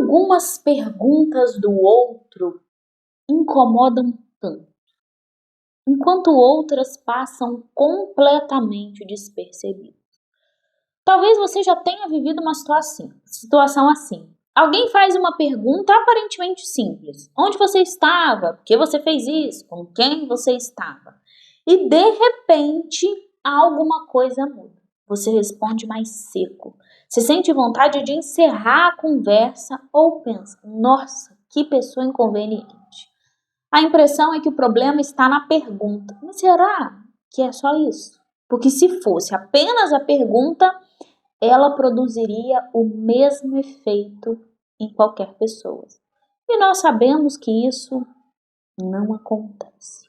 algumas perguntas do outro incomodam tanto, enquanto outras passam completamente despercebidas. Talvez você já tenha vivido uma situação assim. Alguém faz uma pergunta aparentemente simples. Onde você estava? Por que você fez isso? Com quem você estava? E de repente, alguma coisa muda. Você responde mais seco. Você sente vontade de encerrar a conversa ou pensa, nossa, que pessoa inconveniente. A impressão é que o problema está na pergunta. Mas será que é só isso? Porque se fosse apenas a pergunta, ela produziria o mesmo efeito em qualquer pessoa. E nós sabemos que isso não acontece.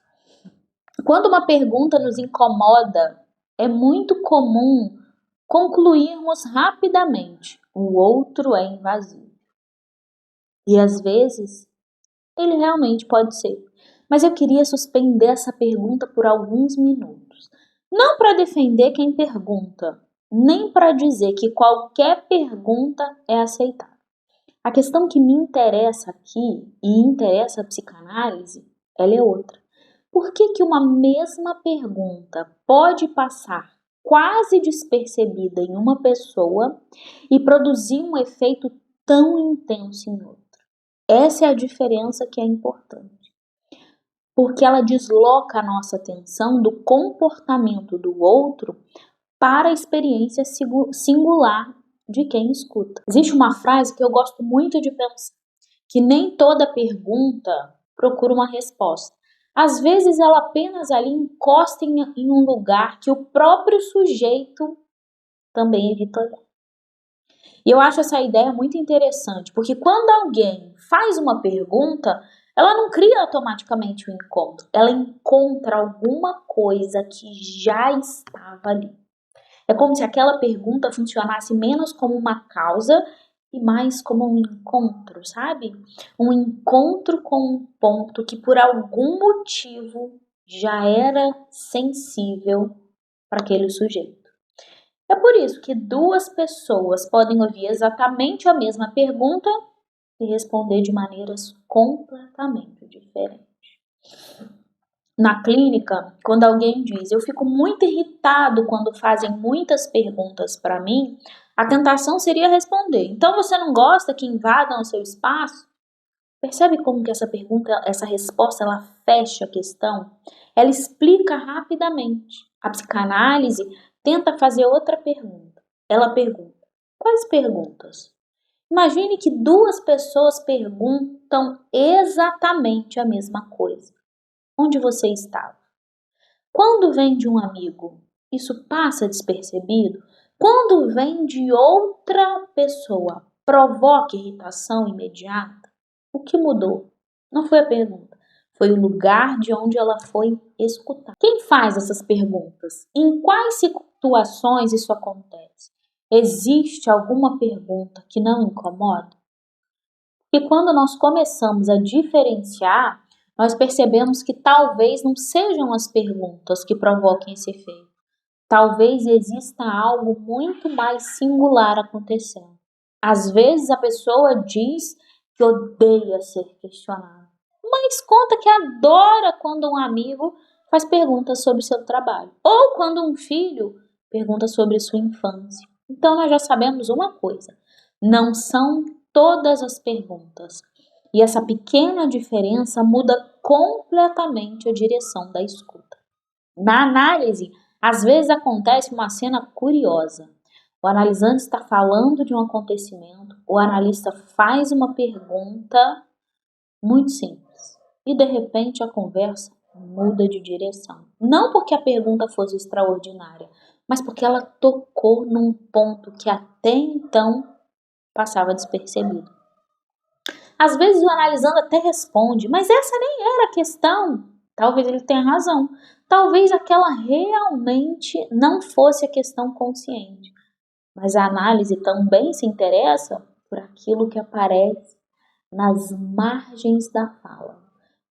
Quando uma pergunta nos incomoda, é muito comum concluirmos rapidamente: o outro é invasivo. E às vezes, ele realmente pode ser. Mas eu queria suspender essa pergunta por alguns minutos. Não para defender quem pergunta, nem para dizer que qualquer pergunta é aceitável. A questão que me interessa aqui e interessa a psicanálise, ela é outra. Por que uma mesma pergunta pode passar quase despercebida em uma pessoa e produzir um efeito tão intenso em outra? Essa é a diferença que é importante, porque ela desloca a nossa atenção do comportamento do outro para a experiência singular de quem escuta. Existe uma frase que eu gosto muito de pensar, que nem toda pergunta procura uma resposta. Às vezes ela apenas ali encosta em um lugar que o próprio sujeito também evita olhar. E eu acho essa ideia muito interessante, porque quando alguém faz uma pergunta, ela não cria automaticamente um encontro, ela encontra alguma coisa que já estava ali. É como se aquela pergunta funcionasse menos como uma causa e mais como um encontro, sabe? Um encontro com um ponto que por algum motivo já era sensível para aquele sujeito. É por isso que duas pessoas podem ouvir exatamente a mesma pergunta e responder de maneiras completamente diferentes. Na clínica, quando alguém diz, eu fico muito irritado quando fazem muitas perguntas para mim, a tentação seria responder, então você não gosta que invadam o seu espaço? Percebe como que essa pergunta, essa resposta, ela fecha a questão? Ela explica rapidamente. A psicanálise tenta fazer outra pergunta. Ela pergunta, quais perguntas? Imagine que duas pessoas perguntam exatamente a mesma coisa. Onde você estava? Quando vem de um amigo, isso passa despercebido? Quando vem de outra pessoa, provoca irritação imediata? O que mudou? Não foi a pergunta, foi o lugar de onde ela foi escutada. Quem faz essas perguntas? Em quais situações isso acontece? Existe alguma pergunta que não incomoda? E quando nós começamos a diferenciar, nós percebemos que talvez não sejam as perguntas que provoquem esse efeito. Talvez exista algo muito mais singular acontecendo. Às vezes a pessoa diz que odeia ser questionada, mas conta que adora quando um amigo faz perguntas sobre seu trabalho, ou quando um filho pergunta sobre sua infância. Então nós já sabemos uma coisa, não são todas as perguntas. E essa pequena diferença muda completamente a direção da escuta. Na análise, às vezes acontece uma cena curiosa. O analisante está falando de um acontecimento, o analista faz uma pergunta muito simples e de repente a conversa muda de direção. Não porque a pergunta fosse extraordinária, mas porque ela tocou num ponto que até então passava despercebido. Às vezes o analisando até responde, mas essa nem era a questão. Talvez ele tenha razão. Talvez aquela realmente não fosse a questão consciente. Mas a análise também se interessa por aquilo que aparece nas margens da fala.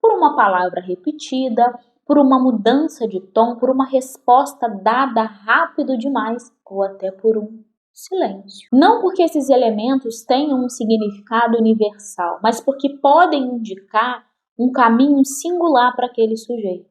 Por uma palavra repetida, por uma mudança de tom, por uma resposta dada rápido demais ou até por um Silêncio. Não porque esses elementos tenham um significado universal, mas porque podem indicar um caminho singular para aquele sujeito.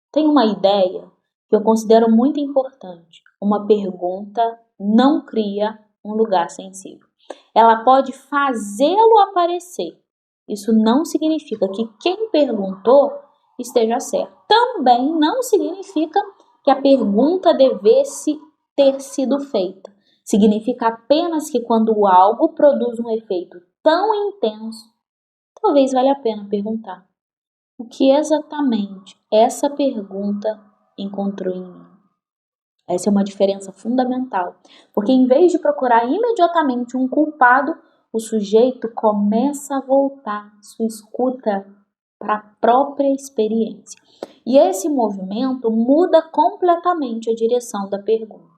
Tem uma ideia que eu considero muito importante. Uma pergunta não cria um lugar sensível. Ela pode fazê-lo aparecer. Isso não significa que quem perguntou esteja certo. Também não significa que a pergunta devesse ter sido feita. Significa apenas que quando algo produz um efeito tão intenso, talvez valha a pena perguntar: o que exatamente essa pergunta encontrou em mim? Essa é uma diferença fundamental, porque em vez de procurar imediatamente um culpado, o sujeito começa a voltar sua escuta para a própria experiência. E esse movimento muda completamente a direção da pergunta.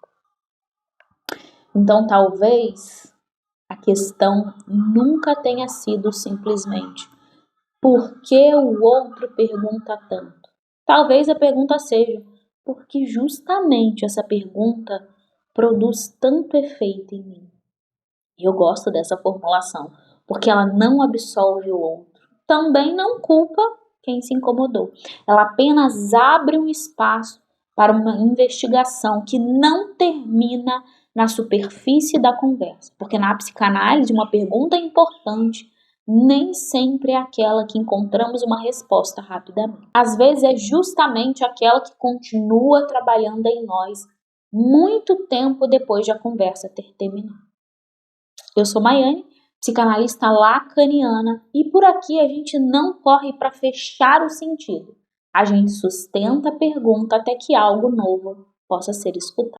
Então, talvez a questão nunca tenha sido simplesmente por que o outro pergunta tanto? Talvez a pergunta seja porque justamente essa pergunta produz tanto efeito em mim. E eu gosto dessa formulação, porque ela não absolve o outro. Também não culpa quem se incomodou. Ela apenas abre um espaço para uma investigação que não termina na superfície da conversa. Porque na psicanálise, uma pergunta importante nem sempre é aquela que encontramos uma resposta rapidamente. Às vezes é justamente aquela que continua trabalhando em nós muito tempo depois de a conversa ter terminado. Eu sou Maiane, psicanalista lacaniana, e por aqui a gente não corre para fechar o sentido. A gente sustenta a pergunta até que algo novo possa ser escutado.